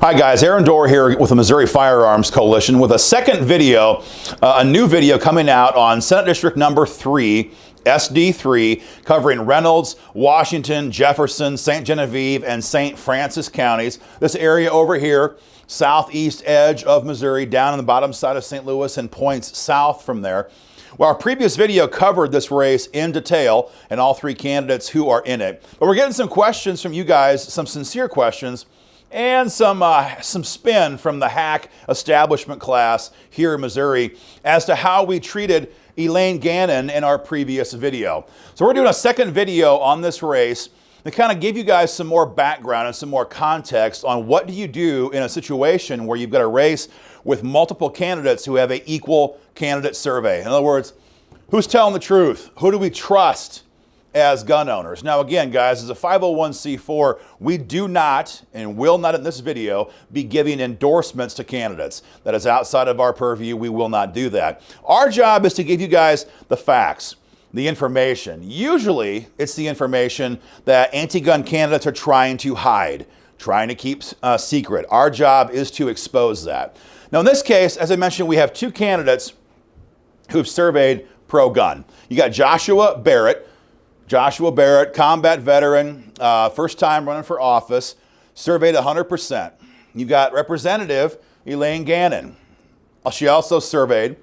Hi guys, Aaron Dorr here with the Missouri Firearms Coalition with a second video, a new video coming out on Senate District number 3, SD3, covering Reynolds, Washington, Jefferson, St. Genevieve, and St. Francis counties. This area over here, southeast edge of Missouri, down on the bottom side of St. Louis and points south from there. Well, our previous video covered this race in detail and all three candidates who are in it. But we're getting some questions from you guys, some sincere questions, and some spin from the hack establishment class here in Missouri as to how we treated Elaine Gannon in our previous video. So we're doing a second video on this race to kind of give you guys some more background and some more context on what do you do in a situation where you've got a race with multiple candidates who have an equal candidate survey. In other words, who's telling the truth? Who do we trust as gun owners? Now again, guys, as a 501c4, we do not and will not in this video be giving endorsements to candidates. That is outside of our purview. We will not do that. Our job is to give you guys the facts, the information. Usually it's the information that anti-gun candidates are trying to hide, trying to keep secret. Our job is to expose that. Now in this case, as I mentioned, we have two candidates who've surveyed pro-gun. You got Joshua Barrett, combat veteran, first time running for office, surveyed 100%. You've got Representative Elaine Gannon. She also surveyed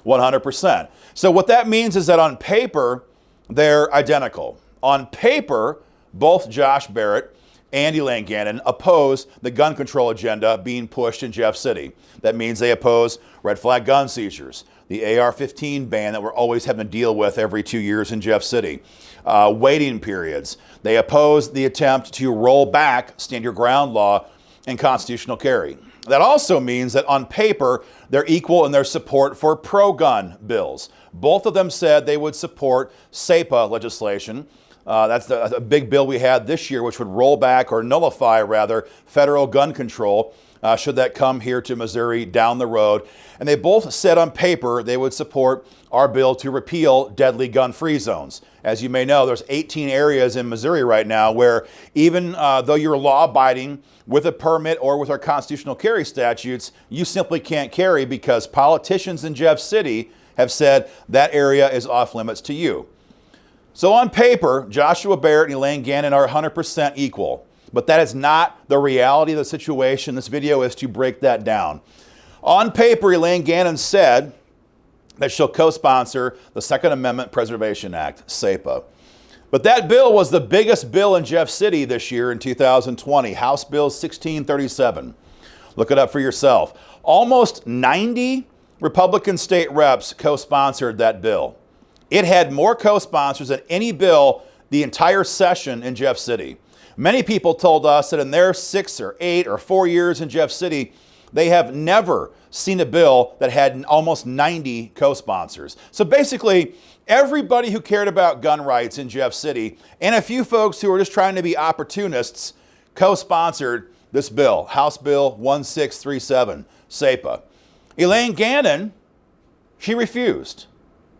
100%. So what that means is that on paper, they're identical. On paper, both Josh Barrett and Elaine Gannon oppose the gun control agenda being pushed in Jeff City. That means they oppose red flag gun seizures, the AR-15 ban that we're always having to deal with every 2 years in Jeff City, waiting periods. They oppose the attempt to roll back stand your ground law and constitutional carry. That also means that on paper, they're equal in their support for pro-gun bills. Both of them said they would support SEPA legislation. That's a big bill we had this year, which would roll back or nullify, rather, federal gun control should that come here to Missouri down the road. And they both said on paper they would support our bill to repeal deadly gun-free zones. As you may know, there's 18 areas in Missouri right now where even though you're law-abiding with a permit or with our constitutional carry statutes, you simply can't carry because politicians in Jeff City have said that area is off limits to you. So on paper, Joshua Barrett and Elaine Gannon are 100% equal. But that is not the reality of the situation. This video is to break that down. On paper, Elaine Gannon said that she'll co-sponsor the Second Amendment Preservation Act, SEPA. But that bill was the biggest bill in Jeff City this year in 2020, House Bill 1637. Look it up for yourself. Almost 90 Republican state reps co-sponsored that bill. It had more co-sponsors than any bill the entire session in Jeff City. Many people told us that in their 6 or 8 or 4 years in Jeff City, they have never seen a bill that had almost 90 co-sponsors. So basically, everybody who cared about gun rights in Jeff City and a few folks who were just trying to be opportunists co-sponsored this bill, House Bill 1637, SEPA. Elaine Gannon, she refused.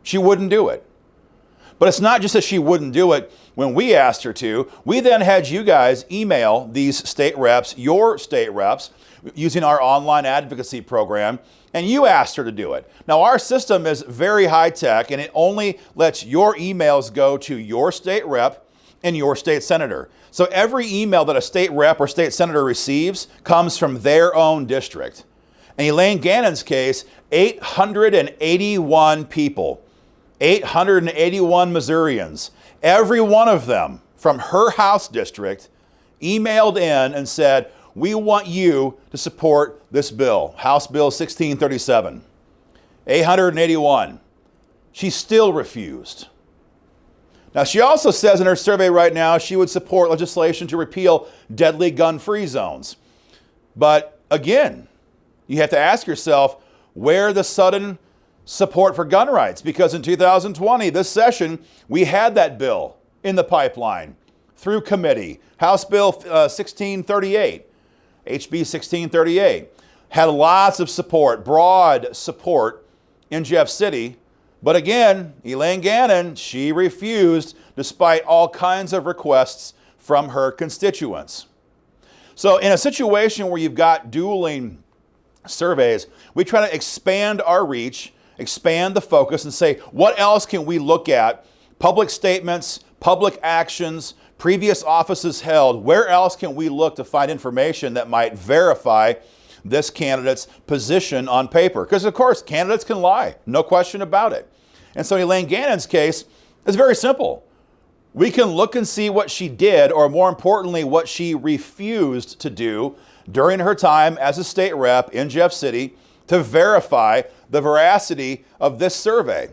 She wouldn't do it. But it's not just that she wouldn't do it when we asked her to. We then had you guys email these state reps, your state reps, using our online advocacy program, and you asked her to do it. Now, our system is very high-tech, and it only lets your emails go to your state rep and your state senator. So every email that a state rep or state senator receives comes from their own district. In Elaine Gannon's case, 881 people, 881 Missourians, every one of them from her House district emailed in and said, we want you to support this bill, House Bill 1637. 881. She still refused. Now, she also says in her survey right now she would support legislation to repeal deadly gun-free zones. But again, you have to ask yourself where the sudden support for gun rights, because in 2020, this session, we had that bill in the pipeline through committee. House Bill 1638, HB 1638, had lots of support, broad support in Jeff City. But again, Elaine Gannon, she refused despite all kinds of requests from her constituents. So in a situation where you've got dueling surveys, we try to expand our reach, expand the focus, and say, what else can we look at? Public statements, public actions, previous offices held. Where else can we look to find information that might verify this candidate's position on paper? Because, of course, candidates can lie, no question about it. And so Elaine Gannon's case is very simple. We can look and see what she did, or more importantly, what she refused to do during her time as a state rep in Jeff City to verify the veracity of this survey.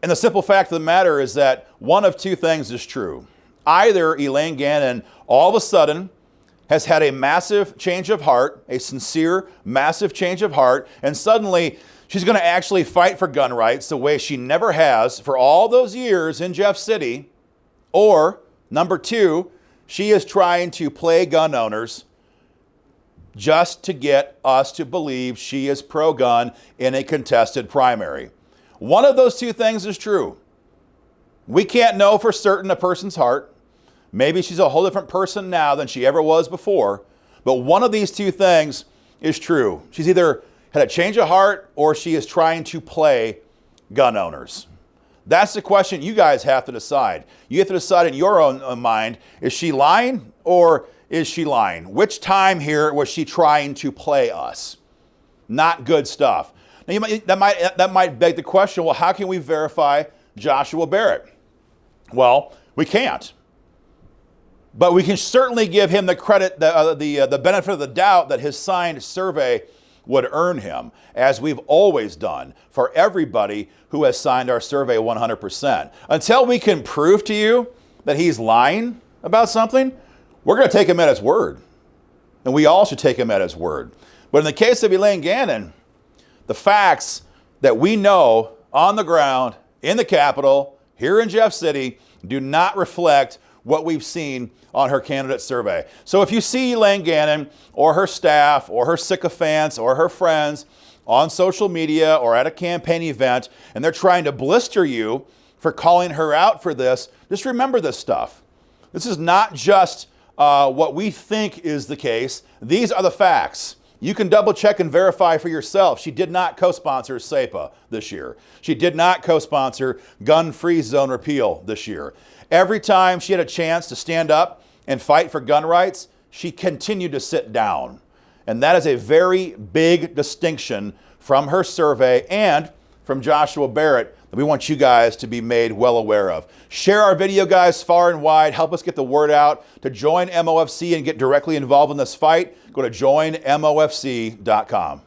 And the simple fact of the matter is that one of two things is true. Either Elaine Gannon all of a sudden has had a massive change of heart, a sincere, massive change of heart, and suddenly she's going to actually fight for gun rights the way she never has for all those years in Jeff City. Or, number two, she is trying to play gun owners just to get us to believe she is pro-gun in a contested primary. One of those two things is true. We can't know for certain a person's heart. Maybe she's a whole different person now than she ever was before. But one of these two things is true. She's either had a change of heart or she is trying to play gun owners. That's the question you guys have to decide. You have to decide in your own mind, is she lying or is she lying? Which time here was she trying to play us? Not good stuff. Now that might beg the question, well, how can we verify Joshua Barrett? Well, we can't. But we can certainly give him the credit, the benefit of the doubt that his signed survey would earn him, as we've always done for everybody who has signed our survey 100%. Until we can prove to you that he's lying about something, we're going to take him at his word. And we all should take him at his word. But in the case of Elaine Gannon, the facts that we know on the ground, in the Capitol, here in Jeff City, do not reflect what we've seen on her candidate survey. So if you see Elaine Gannon or her staff or her sycophants or her friends on social media or at a campaign event and they're trying to blister you for calling her out for this, just remember this stuff. This is not just what we think is the case. These are the facts. You can double check and verify for yourself. She did not co-sponsor SEPA this year. She did not co-sponsor gun-free zone repeal this year. Every time she had a chance to stand up and fight for gun rights, she continued to sit down. And that is a very big distinction from her survey and from Joshua Barrett that we want you guys to be made well aware of. Share our video, guys, far and wide. Help us get the word out. To join MOFC and get directly involved in this fight, go to joinmofc.com.